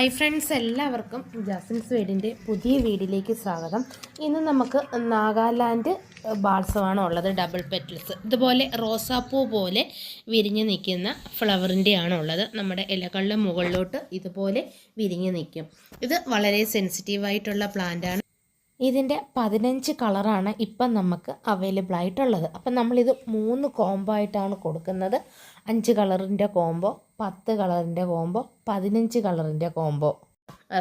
Hi friends, എല്ലാവർക്കും Jasmine's വീടിൻ്റെ പുതിയ വീഡിയോയിലേക്ക് സ്വാഗതം. ഇന്ന് നമുക്ക് നാഗാലാൻഡ് ബാൾസമാണ് ഉള്ളത്. ഡബിൾ പെറ്റൽസ് ഇതുപോലെ റോസാപ്പൂ പോലെ വിരിഞ്ഞ് നിൽക്കുന്ന ഫ്ലവറിൻ്റെയാണ് ഉള്ളത്. നമ്മുടെ ഇലകളുടെ മുകളിലോട്ട് ഇതുപോലെ വിരിഞ്ഞ് നിൽക്കും. ഇത് വളരെ സെൻസിറ്റീവായിട്ടുള്ള പ്ലാന്റാണ്. ഇതിൻ്റെ 15 കളറാണ് ഇപ്പം നമുക്ക് അവൈലബിൾ ആയിട്ടുള്ളത്. അപ്പം നമ്മളിത് 3 കോംബോ ആയിട്ടാണ് കൊടുക്കുന്നത്. 5 കളറിൻ്റെ കോംബോ, 10 കളറിൻ്റെ കോംബോ, 15 കളറിൻ്റെ combo.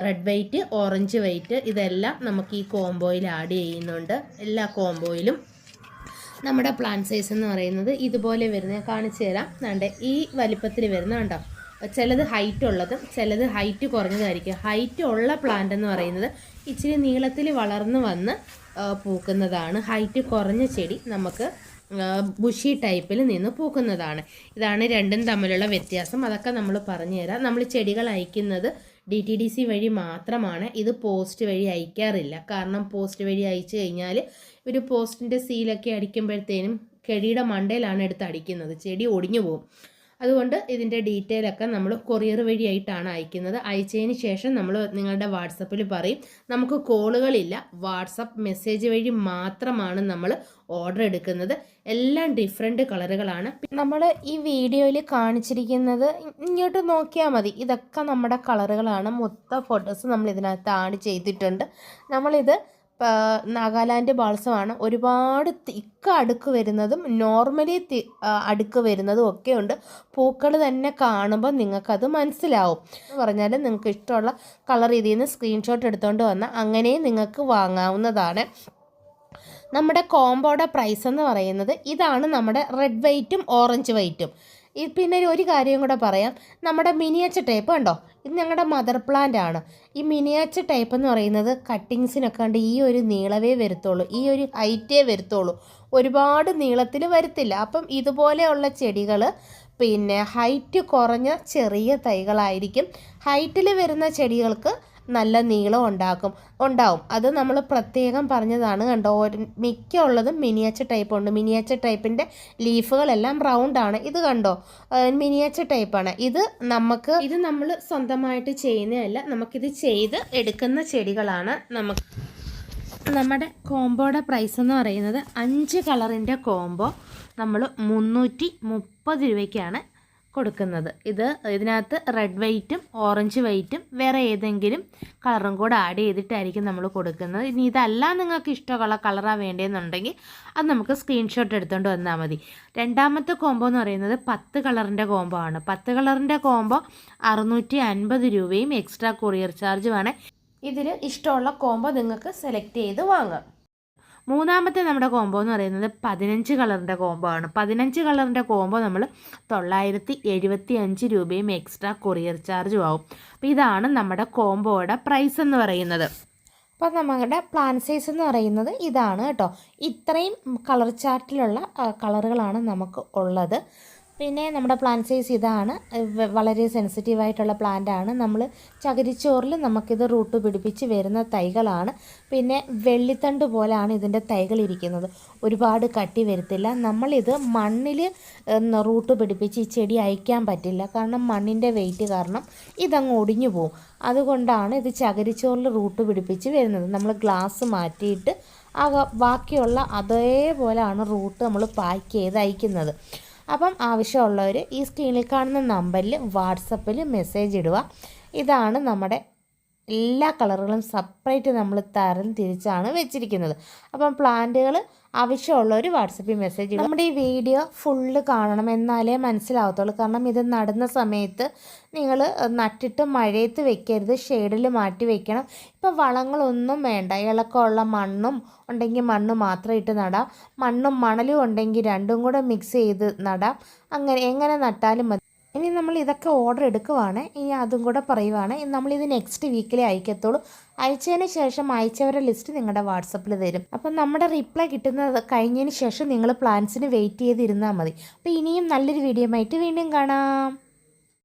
Red white, orange white ഇതെല്ലാം നമുക്ക് ഈ കോംബോയിൽ ആഡ് ചെയ്യുന്നുണ്ട്. എല്ലാ കോംബോയിലും നമ്മുടെ പ്ലാന്റ് സൈസ് എന്ന് പറയുന്നത് ഇതുപോലെ വരുന്നത് കാണിച്ചു തരാം. വേണ്ട ഈ വലിപ്പത്തിൽ വരുന്ന കണ്ടോ, ചിലത് ഹൈറ്റ് ഉള്ളതും ചിലത് ഹൈറ്റ് കുറഞ്ഞതായിരിക്കും. ഹൈറ്റ് ഉള്ള പ്ലാന്റ് എന്ന് പറയുന്നത് ഇച്ചിരി നീളത്തിൽ വളർന്നു വന്ന് പൂക്കുന്നതാണ്. ഹൈറ്റ് കുറഞ്ഞ ചെടി നമുക്ക് ബുഷി ടൈപ്പിൽ നിന്ന് പൂക്കുന്നതാണ്. ഇതാണ് രണ്ടും തമ്മിലുള്ള വ്യത്യാസം. അതൊക്കെ നമ്മൾ പറഞ്ഞു തരാം. നമ്മൾ ചെടികൾ അയക്കുന്നത് DTDC വഴി മാത്രമാണ്. ഇത് പോസ്റ്റ് വഴി അയക്കാറില്ല. കാരണം പോസ്റ്റ് വഴി അയച്ചു കഴിഞ്ഞാൽ ഒരു പോസ്റ്റിൻ്റെ സീലൊക്കെ അടിക്കുമ്പോഴത്തേനും ചെടിയുടെ മണ്ടയിലാണ് എടുത്ത് അടിക്കുന്നത്, ചെടി ഒടിഞ്ഞു പോകും. അതുകൊണ്ട് ഇതിൻ്റെ ഡീറ്റെയിലൊക്കെ നമ്മൾ കൊറിയർ വഴിയായിട്ടാണ് അയക്കുന്നത്. അയച്ചതിന് ശേഷം നമ്മൾ നിങ്ങളുടെ വാട്സപ്പിൽ പറയും. നമുക്ക് കോളുകളില്ല, വാട്സപ്പ് മെസ്സേജ് വഴി മാത്രമാണ് നമ്മൾ ഓർഡർ എടുക്കുന്നത്. എല്ലാം ഡിഫറെൻറ്റ് കളറുകളാണ്. നമ്മൾ ഈ വീഡിയോയിൽ കാണിച്ചിരിക്കുന്നത് ഇങ്ങോട്ട് നോക്കിയാൽ മതി. ഇതൊക്കെ നമ്മുടെ കളറുകളാണ്. മൊത്തം ഫോട്ടോസ് നമ്മൾ ഇതിനകത്ത് ആഡ് ചെയ്തിട്ടുണ്ട്. നമ്മളിത് നാഗാലാൻഡ് ബാൾസമാണ്. ഒരുപാട് തിക്ക് അടുക്ക് വരുന്നതും നോർമലി അടുക്ക് വരുന്നതും ഒക്കെ ഉണ്ട്. പൂക്കൾ തന്നെ കാണുമ്പോൾ നിങ്ങൾക്കത് മനസ്സിലാവും. എന്ന് പറഞ്ഞാൽ നിങ്ങൾക്ക് ഇഷ്ടമുള്ള കളർ ഇതിൽ നിന്ന് സ്ക്രീൻഷോട്ട് എടുത്തുകൊണ്ട് വന്നാൽ അങ്ങനെയും നിങ്ങൾക്ക് വാങ്ങാവുന്നതാണ്. നമ്മുടെ കോംബോയുടെ പ്രൈസ് എന്ന് പറയുന്നത് ഇതാണ്. നമ്മുടെ റെഡ് വൈറ്റും ഓറഞ്ച് വൈറ്റും. പിന്നെ ഒരു കാര്യം കൂടെ പറയാം. നമ്മുടെ മിനിയേച്ചർ ടൈപ്പ് കണ്ടോ, ഇത് ഞങ്ങളുടെ മദർ പ്ലാന്റ് ആണ്. ഈ മിനിയേച്ചർ ടൈപ്പ് എന്ന് പറയുന്നത് കട്ടിങ്സിനൊക്കെ കണ്ട് ഈ ഒരു നീളവേ വരുത്തുള്ളൂ, ഈ ഒരു ഹൈറ്റേ വരുത്തുള്ളൂ, ഒരുപാട് നീളത്തിൽ വരുത്തില്ല. അപ്പം ഇതുപോലെയുള്ള ചെടികൾ പിന്നെ ഹൈറ്റ് കുറഞ്ഞ ചെറിയ തൈകളായിരിക്കും. ഹൈറ്റിൽ വരുന്ന ചെടികൾക്ക് നല്ല നീളം ഉണ്ടാവും. അത് നമ്മൾ പ്രത്യേകം പറഞ്ഞതാണ്. കണ്ടോ, മിക്ക ഉള്ളതും മിനിയേച്ചർ ടൈപ്പ് ഉണ്ട്. മിനിയേച്ചർ ടൈപ്പിൻ്റെ ലീഫുകളെല്ലാം റൗണ്ടാണ്. ഇത് കണ്ടോ, മിനിയേച്ചർ ടൈപ്പാണ്. ഇത് നമ്മൾ സ്വന്തമായിട്ട് ചെയ്യുന്നതല്ല, നമുക്കിത് ചെയ്ത് എടുക്കുന്ന ചെടികളാണ്. നമ്മുടെ കോംബോയുടെ പ്രൈസ് എന്ന് പറയുന്നത് 5 കളറിൻ്റെ കോംബോ നമ്മൾ 330 രൂപയ്ക്കാണ് കൊടുക്കുന്നത്. ഇതിനകത്ത് റെഡ് വൈറ്റും ഓറഞ്ച് വൈറ്റും വേറെ ഏതെങ്കിലും കളറും കൂടെ ആഡ് ചെയ്തിട്ടായിരിക്കും നമ്മൾ കൊടുക്കുന്നത്. ഇനി ഇതല്ല നിങ്ങൾക്ക് ഇഷ്ടമുള്ള കളറാണ് വേണ്ടതെന്നുണ്ടെങ്കിൽ അത് നമുക്ക് സ്ക്രീൻഷോട്ട് എടുത്തുകൊണ്ട് വന്നാൽ മതി. രണ്ടാമത്തെ കോംബോ എന്ന് പറയുന്നത് 10 കളറിൻ്റെ കോംബോ ആണ്. 10 കളറിൻ്റെ കോംബോ 650 രൂപയും എക്സ്ട്രാ കൊറിയർ ചാർജുമാണ്. ഇതിൽ ഇഷ്ടമുള്ള കോംബോ നിങ്ങൾക്ക് സെലക്ട് ചെയ്ത് വാങ്ങാം. മൂന്നാമത്തെ നമ്മുടെ കോംബോ എന്ന് പറയുന്നത് 15 കളറിൻ്റെ കോംബോ ആണ്. 15 കളറിൻ്റെ കോംബോ നമ്മൾ 975 രൂപയും എക്സ്ട്രാ കൊറിയർ ചാർജും ആവും. അപ്പോൾ ഇതാണ് നമ്മുടെ കോംബോയുടെ പ്രൈസ് എന്ന് പറയുന്നത്. അപ്പോൾ നമ്മുടെ പ്ലാന്റ് സൈസ് എന്ന് പറയുന്നത് ഇതാണ് കേട്ടോ. ഇത്രയും കളർ ചാർട്ടിലുള്ള കളറുകളാണ് നമുക്ക് ഉള്ളത്. പിന്നെ നമ്മുടെ പ്ലാന്റ് സൈസ് ഇതാണ്. വളരെ സെൻസിറ്റീവായിട്ടുള്ള പ്ലാന്റാണ്. നമ്മൾ ചകിരിച്ചോറിൽ നമുക്കിത് റൂട്ട് പിടിപ്പിച്ച് വരുന്ന തൈകളാണ്. പിന്നെ വെള്ളിത്തണ്ട് പോലെയാണ് ഇതിൻ്റെ തൈകൾ ഇരിക്കുന്നത്. ഒരുപാട് കട്ടി വരത്തില്ല. നമ്മളിത് മണ്ണിൽ റൂട്ട് പിടിപ്പിച്ച് ഈ ചെടി അയക്കാൻ പറ്റില്ല. കാരണം മണ്ണിൻ്റെ വെയിറ്റ് കാരണം ഇതങ്ങ് ഒടിഞ്ഞു പോകും. അതുകൊണ്ടാണ് ഇത് ചകിരിച്ചോറിൽ റൂട്ട് പിടിപ്പിച്ച് വരുന്നത്. നമ്മൾ ഗ്ലാസ് മാറ്റിയിട്ട് ബാക്കിയുള്ള അതേപോലെയാണ് റൂട്ട് നമ്മൾ പാക്ക് ചെയ്ത് അയക്കുന്നത്. അപ്പം ആവശ്യമുള്ളവർ ഈ സ്ക്രീനിൽ കാണുന്ന നമ്പറിൽ വാട്സപ്പിൽ മെസ്സേജ് ഇടുക. ഇതാണ് നമ്മുടെ എല്ലാ കളറുകളും സെപ്പറേറ്റ് നമ്മൾ തരം തിരിച്ചാണ് വെച്ചിരിക്കുന്നത്. അപ്പം പ്ലാന്റുകൾ ആവശ്യമുള്ളവർ വാട്സപ്പിൽ മെസ്സേജ് ഇടുക. നമ്മുടെ ഈ വീഡിയോ ഫുള്ള് കാണണം, എന്നാലേ മനസ്സിലാവത്തുള്ളൂ. കാരണം ഇത് നടുന്ന സമയത്ത് നിങ്ങൾ നട്ടിട്ട് മഴയത്ത് വെക്കരുത്, ഷെയ്ഡിൽ മാറ്റി വെക്കണം. ഇപ്പോൾ വളങ്ങളൊന്നും വേണ്ട. ഇളക്കമുള്ള മണ്ണും ഉണ്ടെങ്കിൽ മണ്ണ് മാത്രം ഇട്ട് നടാം. മണ്ണും മണലും ഉണ്ടെങ്കിൽ രണ്ടും കൂടെ മിക്സ് ചെയ്ത് നടാം. എങ്ങനെ നട്ടാലും മതി. ഇനി നമ്മൾ ഇതൊക്കെ ഓർഡർ എടുക്കുവാണ്. ഇനി അതും കൂടെ പറയുവാണ്. നമ്മളിത് നെക്സ്റ്റ് വീക്കിലേ അയക്കത്തുള്ളൂ. അയച്ചതിന് ശേഷം അയച്ചവരുടെ ലിസ്റ്റ് നിങ്ങളുടെ വാട്സപ്പിൽ തരും. അപ്പം നമ്മുടെ റിപ്ലൈ കിട്ടുന്നത് കഴിഞ്ഞതിന് ശേഷം നിങ്ങൾ പ്ലാൻസിന് വെയിറ്റ് ചെയ്തിരുന്നാൽ മതി. അപ്പോൾ ഇനിയും നല്ലൊരു വീഡിയോ ആയിട്ട് വീണ്ടും കാണാം.